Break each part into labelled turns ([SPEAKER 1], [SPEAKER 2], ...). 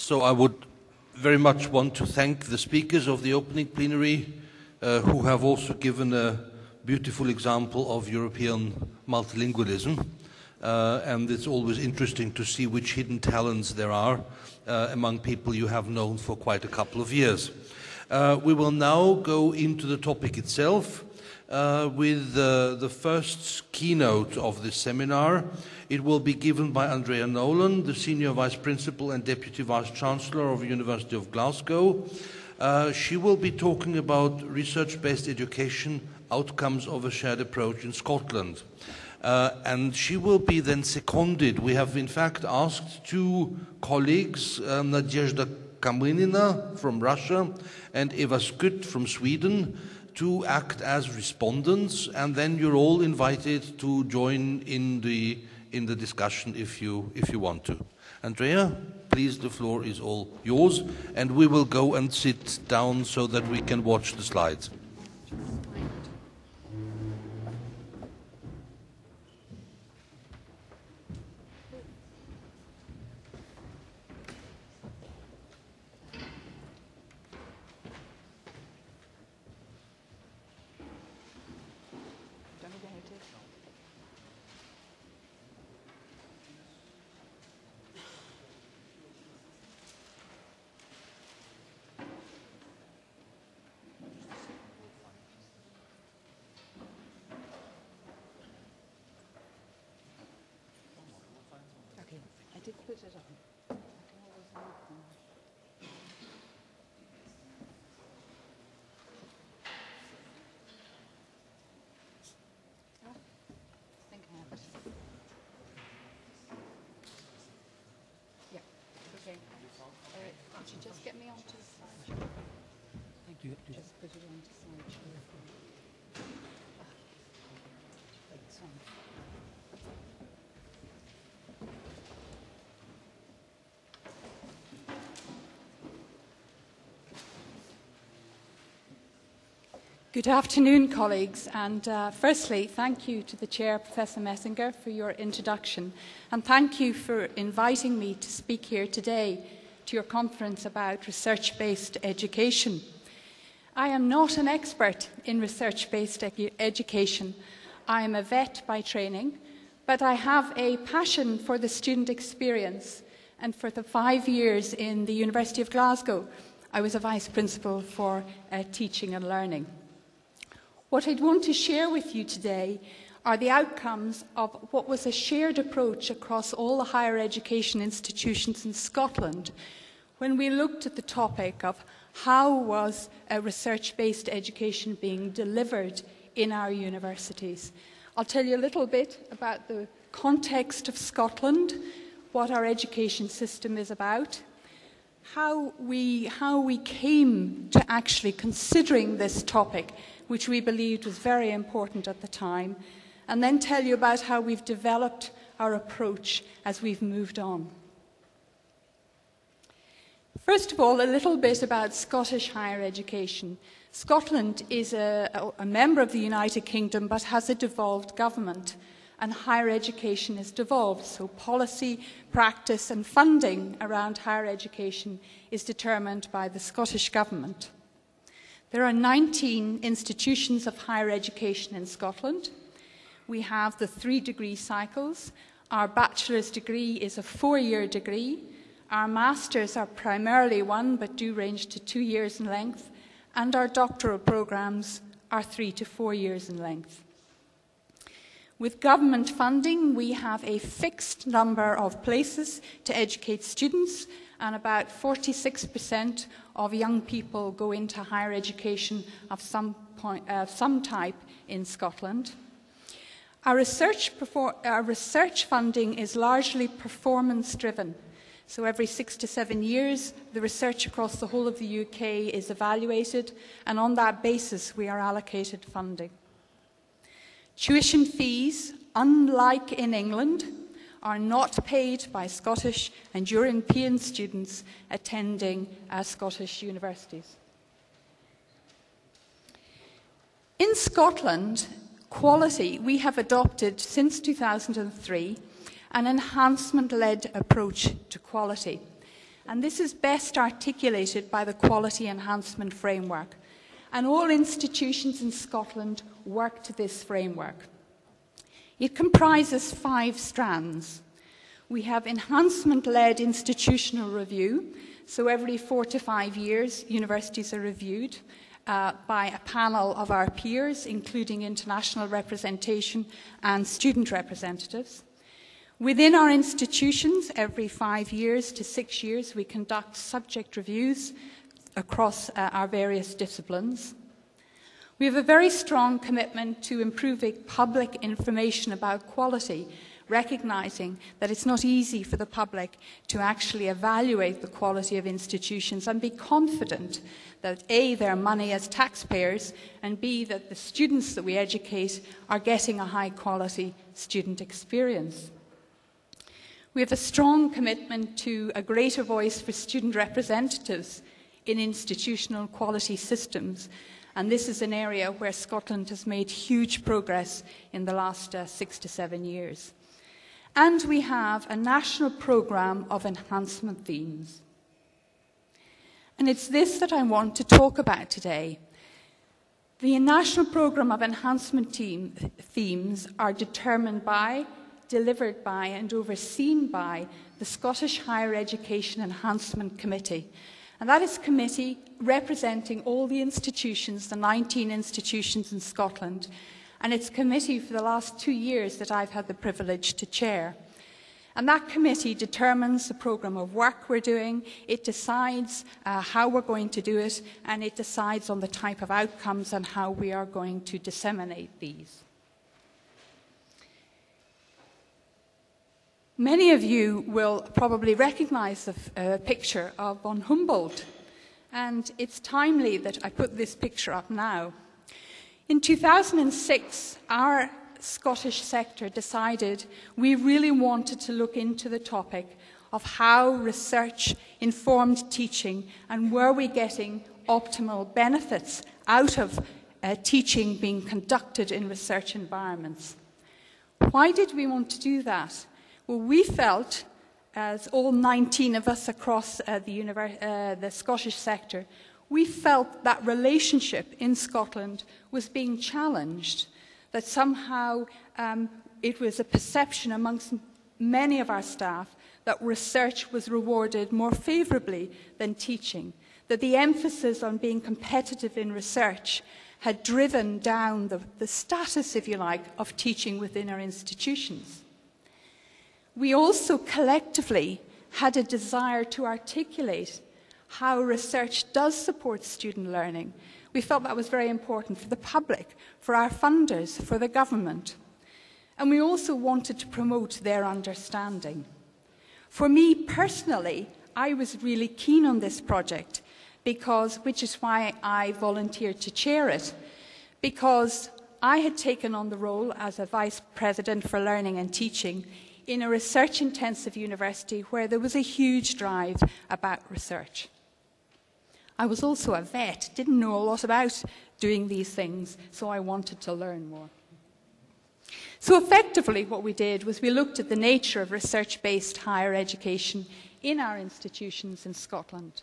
[SPEAKER 1] So I would very much want to thank the speakers of the opening plenary who have also given a beautiful example of European multilingualism. And it's always interesting to see which hidden talents there are among people you have known for quite a couple of years. We will now go into the topic itself with the first keynote of this seminar. It will be given by Andrea Nolan, the Senior Vice Principal and Deputy Vice-Chancellor of the University of Glasgow. She will be talking about research-based education, outcomes of a shared approach in Scotland. And she will be then seconded. We have in fact asked two colleagues, Nadezhda Kamenina from Russia and Eva Skutt from Sweden, to act as respondents, and then you're all invited to join in the discussion if you want to. Andrea, please, the floor is all yours, and we will go and sit down so that we can watch the slides.
[SPEAKER 2] Just get me onto the slideshow. Thank you. Just put it onto slideshow. Good afternoon, colleagues, and firstly, thank you to the Chair, Professor Messinger, for your introduction, and thank you for inviting me to speak here today to your conference about research-based education. I am not an expert in research-based education. I am a vet by training, but I have a passion for the student experience, and for the 5 years in the University of Glasgow, I was a Vice Principal for Teaching and Learning. What I'd want to share with you today are the outcomes of what was a shared approach across all the higher education institutions in Scotland when we looked at the topic of how was a research-based education being delivered in our universities. I'll tell you a little bit about the context of Scotland, what our education system is about, how we came to actually considering this topic, which we believed was very important at the time, and then tell you about how we've developed our approach as we've moved on. First of all, a little bit about Scottish higher education. Scotland is a member of the United Kingdom, but has a devolved government, and higher education is devolved, so policy, practice and funding around higher education is determined by the Scottish Government. There are 19 institutions of higher education in Scotland. We have the 3-degree cycles. Our bachelor's degree is a 4-year degree. Our masters are primarily 1, but do range to 2 years in length. And our doctoral programs are 3 to 4 years in length. With government funding, we have a fixed number of places to educate students, and about 46% of young people go into higher education of some type in Scotland. Our research funding is largely performance-driven. So every 6 to 7 years, the research across the whole of the UK is evaluated, and on that basis, we are allocated funding. Tuition fees, unlike in England, are not paid by Scottish and European students attending Scottish universities. In Scotland, quality, we have adopted since 2003 an enhancement-led approach to quality. And this is best articulated by the Quality Enhancement Framework. And all institutions in Scotland work to this framework. It comprises 5 strands. We have enhancement-led institutional review. So every 4 to 5 years, universities are reviewed by a panel of our peers, including international representation and student representatives. Within our institutions, every 5 years to 6 years, we conduct subject reviews across our various disciplines. We have a very strong commitment to improving public information about quality, recognising that it's not easy for the public to actually evaluate the quality of institutions and be confident that A, their money as taxpayers, and B, that the students that we educate are getting a high quality student experience. We have a strong commitment to a greater voice for student representatives in institutional quality systems, and this is an area where Scotland has made huge progress in the last 6 to 7 years. And we have a national programme of enhancement themes. And it's this that I want to talk about today. The national programme of enhancement themes are determined by, delivered by and overseen by the Scottish Higher Education Enhancement Committee. And that is a committee representing all the institutions, the 19 institutions in Scotland. And it's a committee for the last 2 years that I've had the privilege to chair. And that committee determines the programme of work we're doing, it decides how we're going to do it, and it decides on the type of outcomes and how we are going to disseminate these. Many of you will probably recognise the picture of von Humboldt, and it's timely that I put this picture up now. In 2006, our Scottish sector decided we really wanted to look into the topic of how research informed teaching and were we getting optimal benefits out of teaching being conducted in research environments. Why did we want to do that? Well, we felt, as all 19 of us across the Scottish sector, we felt that relationship in Scotland was being challenged, that somehow it was a perception amongst many of our staff that research was rewarded more favourably than teaching, that the emphasis on being competitive in research had driven down the status, if you like, of teaching within our institutions. We also collectively had a desire to articulate how research does support student learning. We felt that was very important for the public, for our funders, for the government. And we also wanted to promote their understanding. For me personally, I was really keen on this project, which is why I volunteered to chair it, because I had taken on the role as a Vice President for Learning and Teaching in a research-intensive university where there was a huge drive about research. I was also a vet, didn't know a lot about doing these things, so I wanted to learn more. So effectively what we did was we looked at the nature of research-based higher education in our institutions in Scotland.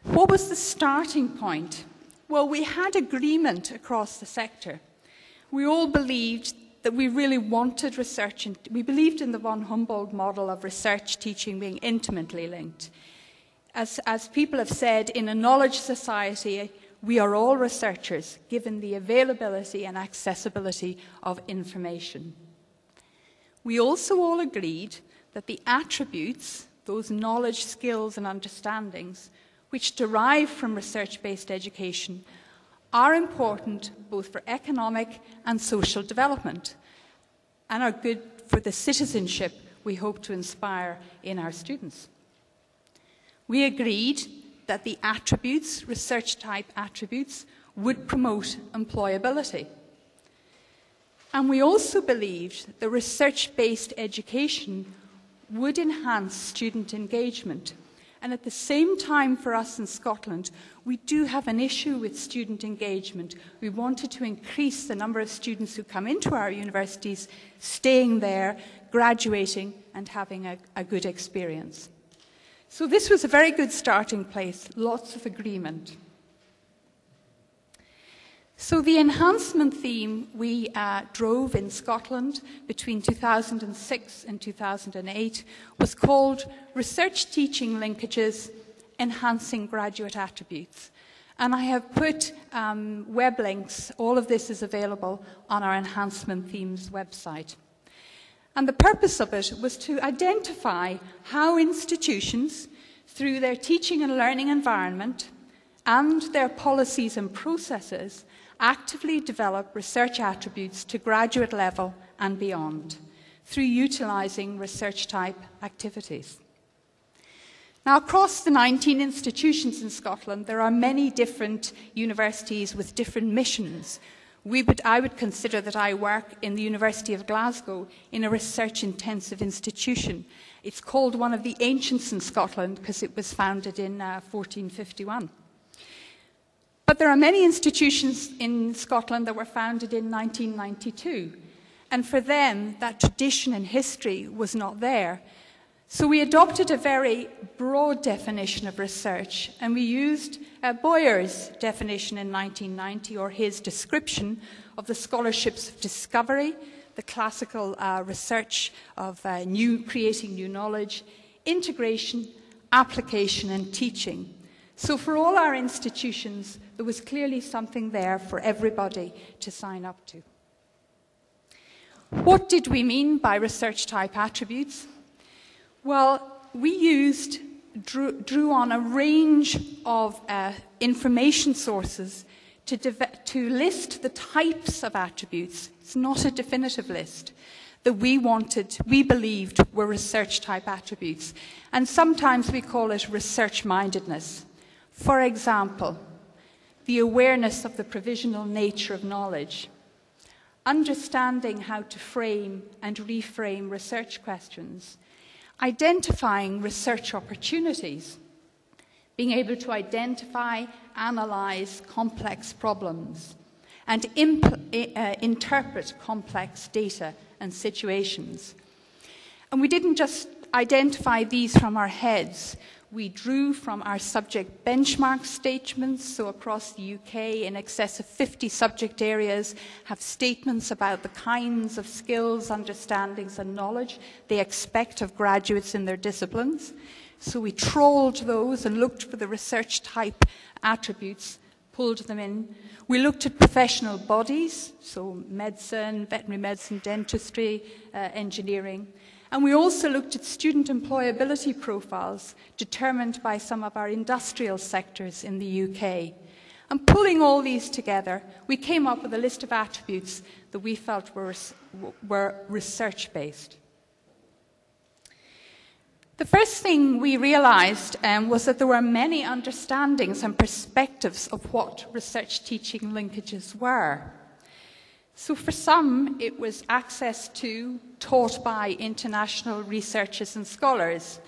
[SPEAKER 2] What was the starting point? Well, we had agreement across the sector. We all believed that we really wanted research, and we believed in the von Humboldt model of research teaching being intimately linked. As people have said, in a knowledge society, we are all researchers, given the availability and accessibility of information. We also all agreed that the attributes, those knowledge, skills and understandings, which derive from research-based education, are important both for economic and social development and are good for the citizenship we hope to inspire in our students. We agreed that the attributes, research-type attributes, would promote employability. And we also believed that research-based education would enhance student engagement. And at the same time, for us in Scotland, we do have an issue with student engagement. We wanted to increase the number of students who come into our universities, staying there, graduating, and having a good experience. So this was a very good starting place, lots of agreement. So the enhancement theme we drove in Scotland between 2006 and 2008 was called Research Teaching Linkages, Enhancing Graduate Attributes. And I have put web links, all of this is available on our Enhancement Themes website. And the purpose of it was to identify how institutions, through their teaching and learning environment and their policies and processes, actively develop research attributes to graduate level and beyond through utilising research-type activities. Now, across the 19 institutions in Scotland, there are many different universities with different missions. I would consider that I work in the University of Glasgow in a research-intensive institution. It's called one of the ancients in Scotland because it was founded in 1451. But there are many institutions in Scotland that were founded in 1992, and for them, that tradition and history was not there. So we adopted a very broad definition of research, and we used Boyer's definition in 1990, or his description of the scholarships of discovery, the classical research of creating new knowledge, integration, application, and teaching. So for all our institutions, there was clearly something there for everybody to sign up to. What did we mean by research-type attributes? Well, we drew on a range of information sources to list the types of attributes. It's not a definitive list that we believed were research-type attributes. And sometimes we call it research-mindedness. For example, the awareness of the provisional nature of knowledge, understanding how to frame and reframe research questions, identifying research opportunities, being able to identify, analyze complex problems, and interpret complex data and situations. And we didn't just identify these from our heads. We drew from our subject benchmark statements, so across the UK, in excess of 50 subject areas have statements about the kinds of skills, understandings and knowledge they expect of graduates in their disciplines. So we trawled those and looked for the research type attributes, pulled them in. We looked at professional bodies, so medicine, veterinary medicine, dentistry, engineering. And we also looked at student employability profiles determined by some of our industrial sectors in the UK. And pulling all these together, we came up with a list of attributes that we felt were research-based. The first thing we realized was that there were many understandings and perspectives of what research teaching linkages were. So for some, it was access to, taught by international researchers and scholars.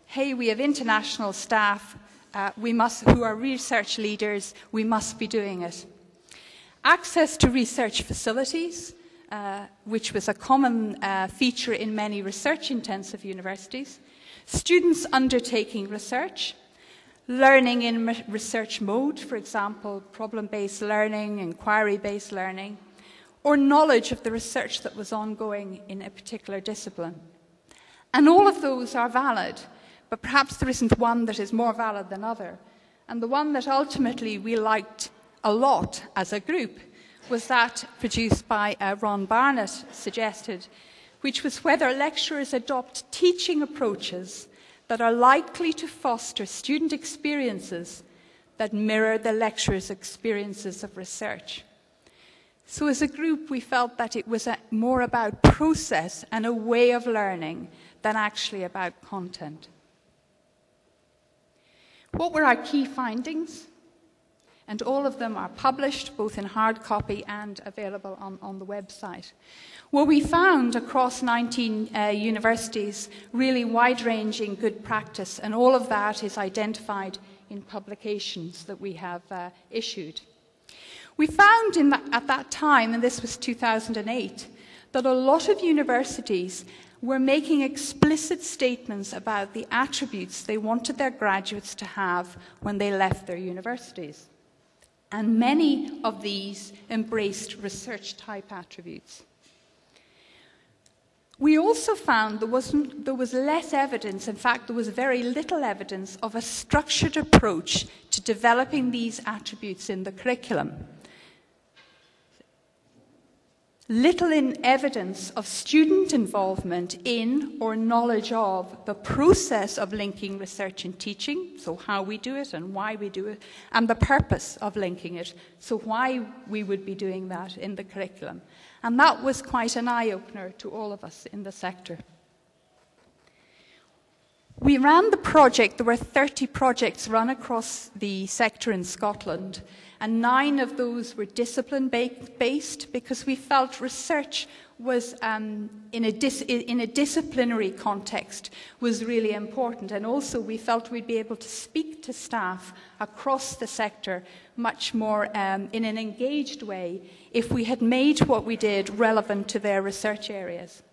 [SPEAKER 2] Hey, we have international staff who are research leaders, we must be doing it. Access to research facilities, which was a common feature in many research-intensive universities. Students undertaking research, learning in research mode, for example, problem-based learning, inquiry-based learning, or knowledge of the research that was ongoing in a particular discipline. And all of those are valid, but perhaps there isn't one that is more valid than other. And the one that ultimately we liked a lot as a group was that produced by Ron Barnett suggested, which was whether lecturers adopt teaching approaches that are likely to foster student experiences that mirror the lecturer's experiences of research. So as a group, we felt that it was more about process and a way of learning than actually about content. What were our key findings? And all of them are published, both in hard copy and available on the website. Well, we found across 19 universities really wide-ranging good practice, and all of that is identified in publications that we have issued. We found at that time, and this was 2008, that a lot of universities were making explicit statements about the attributes they wanted their graduates to have when they left their universities. And many of these embraced research-type attributes. We also found there was less evidence, in fact, there was very little evidence of a structured approach to developing these attributes in the curriculum. Little in evidence of student involvement in or knowledge of the process of linking research and teaching, so how we do it and why we do it, and the purpose of linking it, so why we would be doing that in the curriculum. And that was quite an eye-opener to all of us in the sector. We ran the project, there were 30 projects run across the sector in Scotland, and 9 of those were discipline-based because we felt research was, in a disciplinary context, was really important. And also we felt we'd be able to speak to staff across the sector much more in an engaged way if we had made what we did relevant to their research areas.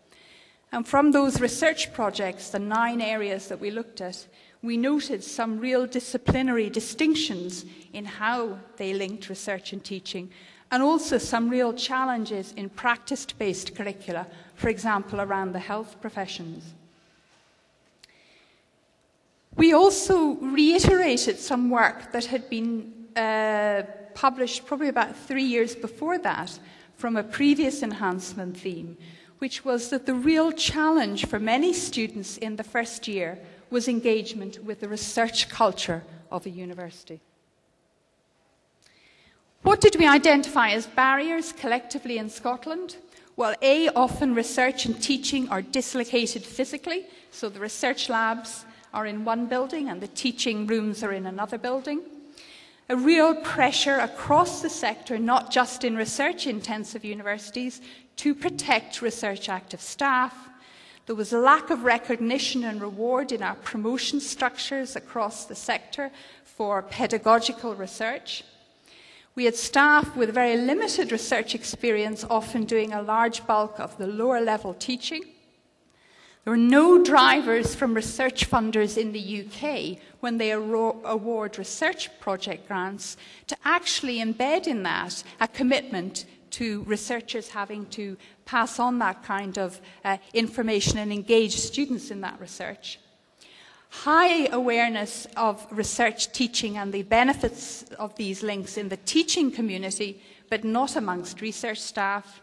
[SPEAKER 2] And from those research projects, the 9 areas that we looked at, we noted some real disciplinary distinctions in how they linked research and teaching, and also some real challenges in practice-based curricula, for example, around the health professions. We also reiterated some work that had been published probably about 3 years before that from a previous enhancement theme, which was that the real challenge for many students in the first year was engagement with the research culture of a university. What did we identify as barriers collectively in Scotland? Well, often research and teaching are dislocated physically, so the research labs are in one building and the teaching rooms are in another building. A real pressure across the sector, not just in research-intensive universities, to protect research-active staff. There was a lack of recognition and reward in our promotion structures across the sector for pedagogical research. We had staff with very limited research experience, often doing a large bulk of the lower level teaching. There were no drivers from research funders in the UK when they award research project grants to actually embed in that a commitment to researchers having to pass on that kind of information and engage students in that research. High awareness of research teaching and the benefits of these links in the teaching community, but not amongst research staff.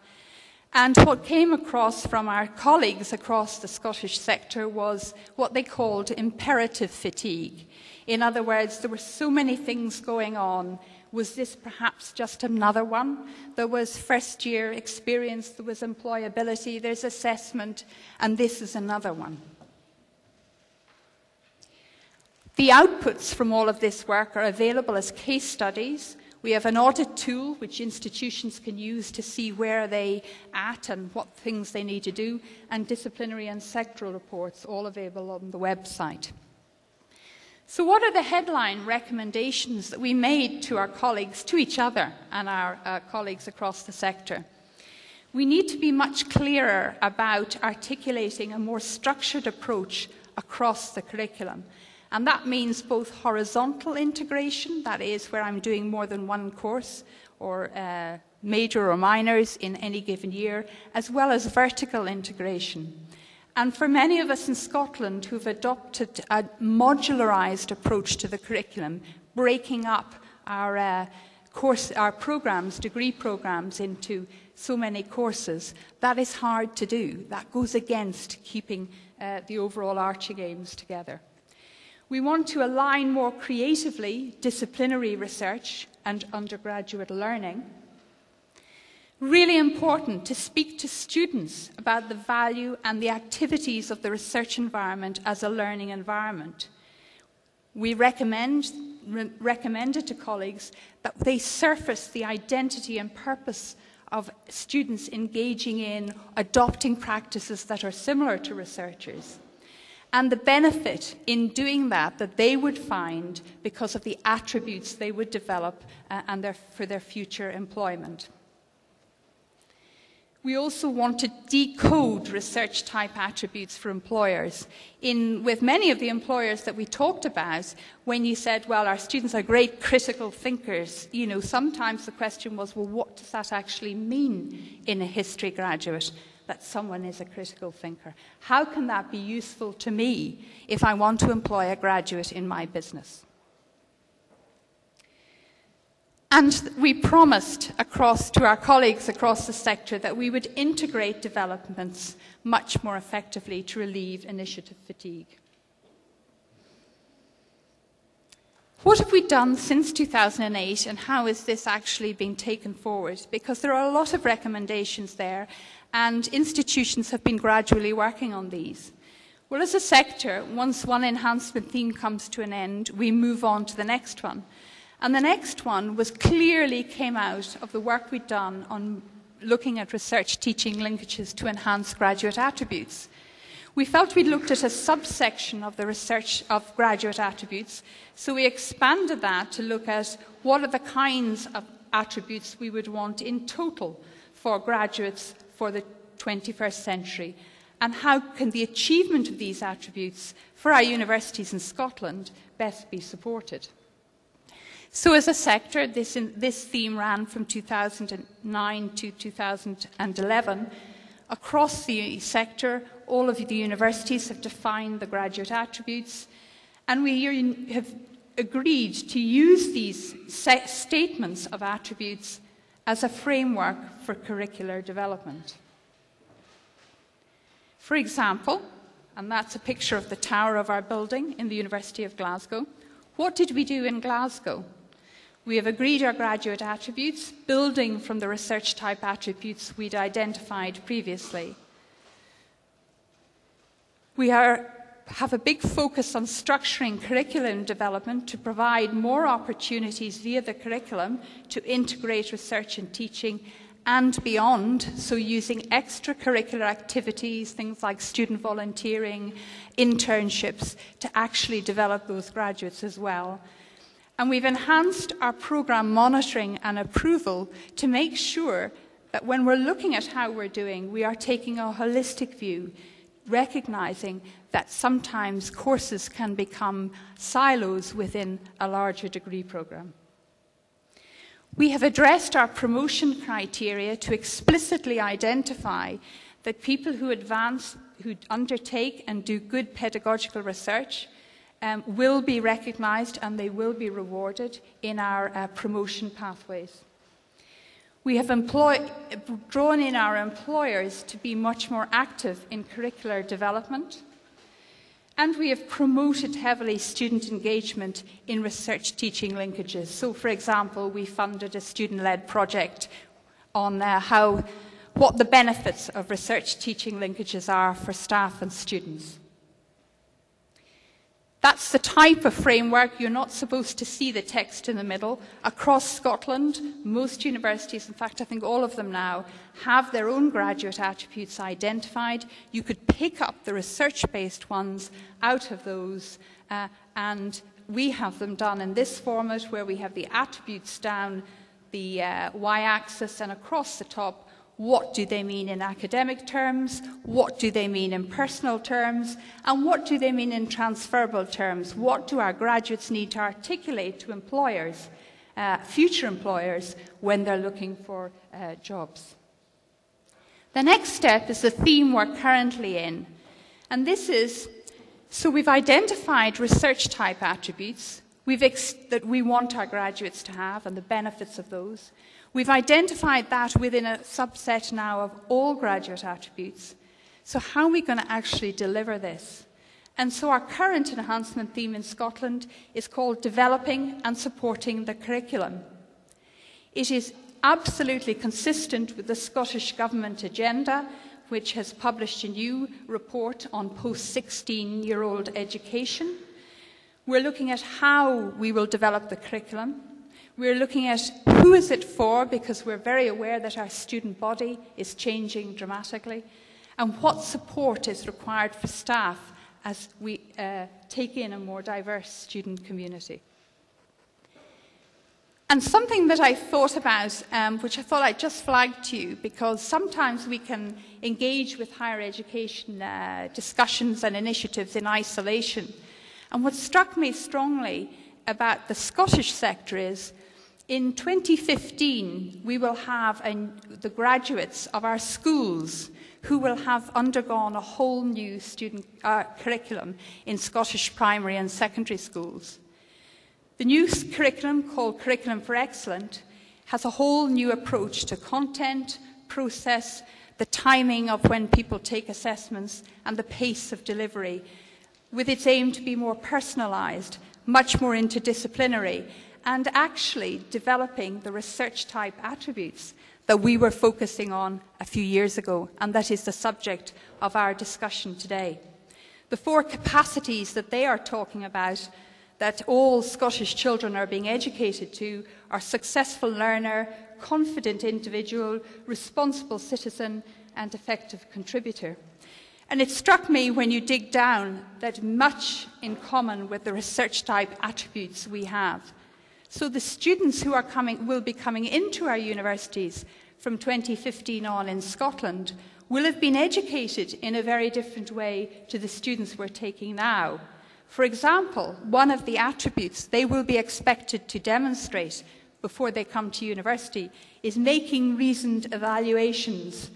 [SPEAKER 2] And what came across from our colleagues across the Scottish sector was what they called imperative fatigue. In other words, there were so many things going on. Was this perhaps just another one? There was first-year experience, there was employability, there's assessment, and this is another one. The outputs from all of this work are available as case studies. We have an audit tool which institutions can use to see where they are at and what things they need to do, and disciplinary and sectoral reports, all available on the website. So what are the headline recommendations that we made to our colleagues, to each other and our colleagues across the sector? We need to be much clearer about articulating a more structured approach across the curriculum. And that means both horizontal integration, that is where I'm doing more than one course or major or minors in any given year, as well as vertical integration. And for many of us in Scotland who've adopted a modularised approach to the curriculum, breaking up our programs, degree programs, into so many courses, that is hard to do. That goes against keeping the overall arching aims together. We want to align more creatively disciplinary research and undergraduate learning. Really important to speak to students about the value and the activities of the research environment as a learning environment. We recommended to colleagues that they surface the identity and purpose of students engaging in adopting practices that are similar to researchers, and the benefit in doing that they would find because of the attributes they would develop for their future employment. We also want to decode research type attributes for employers. With many of the employers that we talked about, when you said, well, our students are great critical thinkers, you know, sometimes the question was, well, what does that actually mean in a history graduate, that someone is a critical thinker? How can that be useful to me if I want to employ a graduate in my business? And we promised to our colleagues across the sector that we would integrate developments much more effectively to relieve initiative fatigue. What have we done since 2008, and how is this actually being taken forward? Because there are a lot of recommendations there, and institutions have been gradually working on these. Well, as a sector, once one enhancement theme comes to an end, we move on to the next one. And the next one clearly came out of the work we'd done on looking at research teaching linkages to enhance graduate attributes. We felt we'd looked at a subsection of the research of graduate attributes, so we expanded that to look at what are the kinds of attributes we would want in total for graduates for the 21st century, and how can the achievement of these attributes for our universities in Scotland best be supported. So as a sector, this theme ran from 2009 to 2011. Across the sector, all of the universities have defined the graduate attributes, and we have agreed to use these statements of attributes as a framework for curricular development. For example, and that's a picture of the tower of our building in the University of Glasgow, what did we do in Glasgow? We have agreed our graduate attributes, building from the research type attributes we'd identified previously. We have a big focus on structuring curriculum development to provide more opportunities via the curriculum to integrate research and teaching and beyond, so using extracurricular activities, things like student volunteering, internships, to actually develop those graduates as well. And we've enhanced our programme monitoring and approval to make sure that when we're looking at how we're doing, we are taking a holistic view, recognising that sometimes courses can become silos within a larger degree programme. We have addressed our promotion criteria to explicitly identify that people who undertake and do good pedagogical research will be recognised and they will be rewarded in our promotion pathways. We have drawn in our employers to be much more active in curricular development, and we have promoted heavily student engagement in research teaching linkages. So, for example, we funded a student-led project on what the benefits of research teaching linkages are for staff and students. That's the type of framework. You're not supposed to see the text in the middle. Across Scotland, most universities, in fact I think all of them now, have their own graduate attributes identified. You could pick up the research-based ones out of those, and we have them done in this format where we have the attributes down the y-axis, and across the top, what do they mean in academic terms, what do they mean in personal terms, and what do they mean in transferable terms? What do our graduates need to articulate to employers, future employers, when they're looking for jobs? The next step is the theme we're currently in. And this is, so we've identified research type attributes that we want our graduates to have and the benefits of those. We've identified that within a subset now of all graduate attributes. So how are we going to actually deliver this? And so our current enhancement theme in Scotland is called Developing and Supporting the Curriculum. It is absolutely consistent with the Scottish Government agenda, which has published a new report on post-16-year-old education. We're looking at how we will develop the curriculum. We're looking at who is it for, because we're very aware that our student body is changing dramatically, and what support is required for staff as we take in a more diverse student community. And something that I thought about, which I thought I'd just flag to you, because sometimes we can engage with higher education discussions and initiatives in isolation. And what struck me strongly about the Scottish sector is, in 2015, we will have the graduates of our schools who will have undergone a whole new student curriculum in Scottish primary and secondary schools. The new curriculum, called Curriculum for Excellence, has a whole new approach to content, process, the timing of when people take assessments, and the pace of delivery, with its aim to be more personalised, much more interdisciplinary, and actually developing the research-type attributes that we were focusing on a few years ago, and that is the subject of our discussion today. The 4 capacities that they are talking about, that all Scottish children are being educated to, are successful learner, confident individual, responsible citizen, and effective contributor. And it struck me when you dig down that much in common with the research-type attributes we have. So the students who will be coming into our universities from 2015 on in Scotland will have been educated in a very different way to the students we're taking now. For example, one of the attributes they will be expected to demonstrate before they come to university is making reasoned evaluations.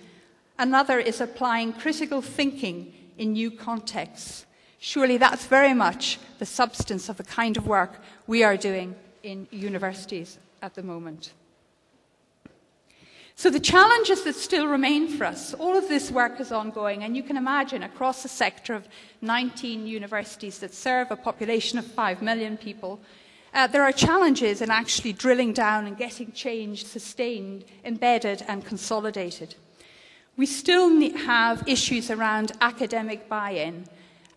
[SPEAKER 2] Another is applying critical thinking in new contexts. Surely that's very much the substance of the kind of work we are doing in universities at the moment. So the challenges that still remain for us, all of this work is ongoing, and you can imagine across a sector of 19 universities that serve a population of 5 million people, there are challenges in actually drilling down and getting change sustained, embedded and consolidated. We still have issues around academic buy-in.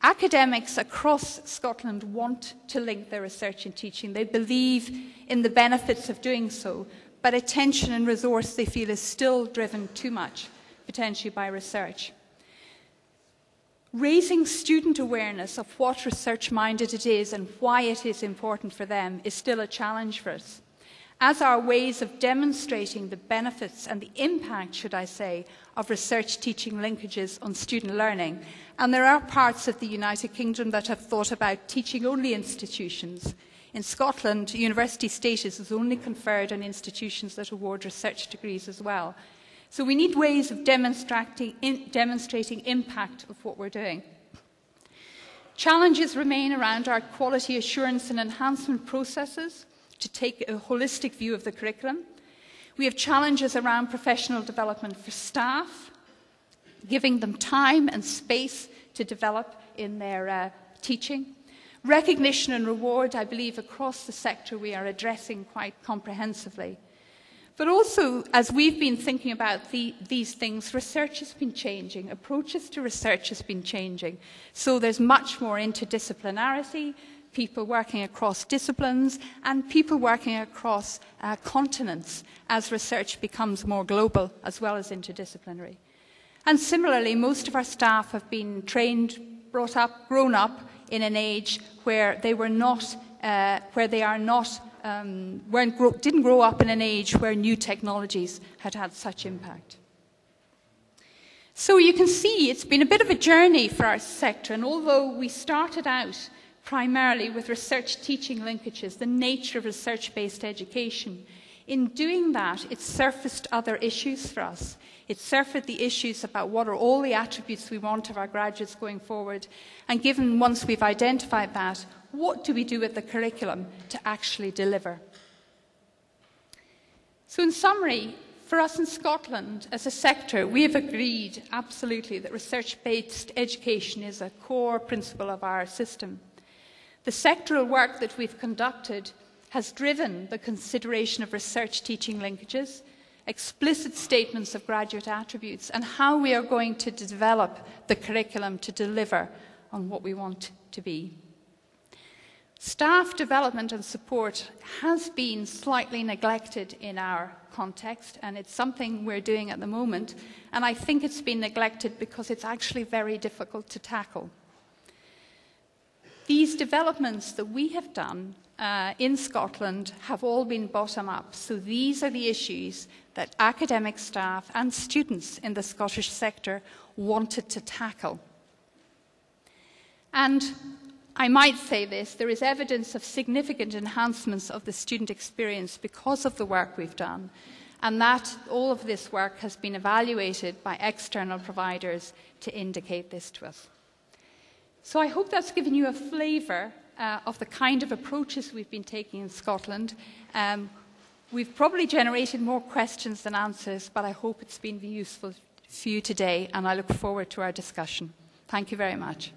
[SPEAKER 2] Academics across Scotland want to link their research and teaching. They believe in the benefits of doing so, but attention and resource they feel is still driven too much, potentially by research. Raising student awareness of what research-minded it is and why it is important for them is still a challenge for us, as are ways of demonstrating the benefits and the impact, should I say, of research teaching linkages on student learning. And there are parts of the United Kingdom that have thought about teaching-only institutions. In Scotland, university status is only conferred on institutions that award research degrees as well. So we need ways of demonstrating impact of what we're doing. Challenges remain around our quality assurance and enhancement processes to take a holistic view of the curriculum. We have challenges around professional development for staff, giving them time and space to develop in their teaching. Recognition and reward, I believe, across the sector we are addressing quite comprehensively. But also, as we've been thinking about these things, research has been changing. Approaches to research has been changing. So there's much more interdisciplinarity, people working across disciplines, and people working across continents as research becomes more global as well as interdisciplinary. And similarly, most of our staff have been trained, brought up, grown up in an age where they were not, didn't grow up in an age where new technologies had had such impact. So you can see it's been a bit of a journey for our sector, and although we started out primarily with research teaching linkages, the nature of research-based education, in doing that, it surfaced other issues for us. It surfaced the issues about what are all the attributes we want of our graduates going forward, and given once we've identified that, what do we do with the curriculum to actually deliver? So in summary, for us in Scotland, as a sector, we have agreed absolutely that research-based education is a core principle of our system. The sectoral work that we've conducted has driven the consideration of research teaching linkages, explicit statements of graduate attributes, and how we are going to develop the curriculum to deliver on what we want to be. Staff development and support has been slightly neglected in our context, and it's something we're doing at the moment, and I think it's been neglected because it's actually very difficult to tackle. These developments that we have done in Scotland have all been bottom-up. So these are the issues that academic staff and students in the Scottish sector wanted to tackle. And I might say this, there is evidence of significant enhancements of the student experience because of the work we've done, and that all of this work has been evaluated by external providers to indicate this to us. So I hope that's given you a flavour of the kind of approaches we've been taking in Scotland. We've probably generated more questions than answers, but I hope it's been useful for you today, and I look forward to our discussion. Thank you very much.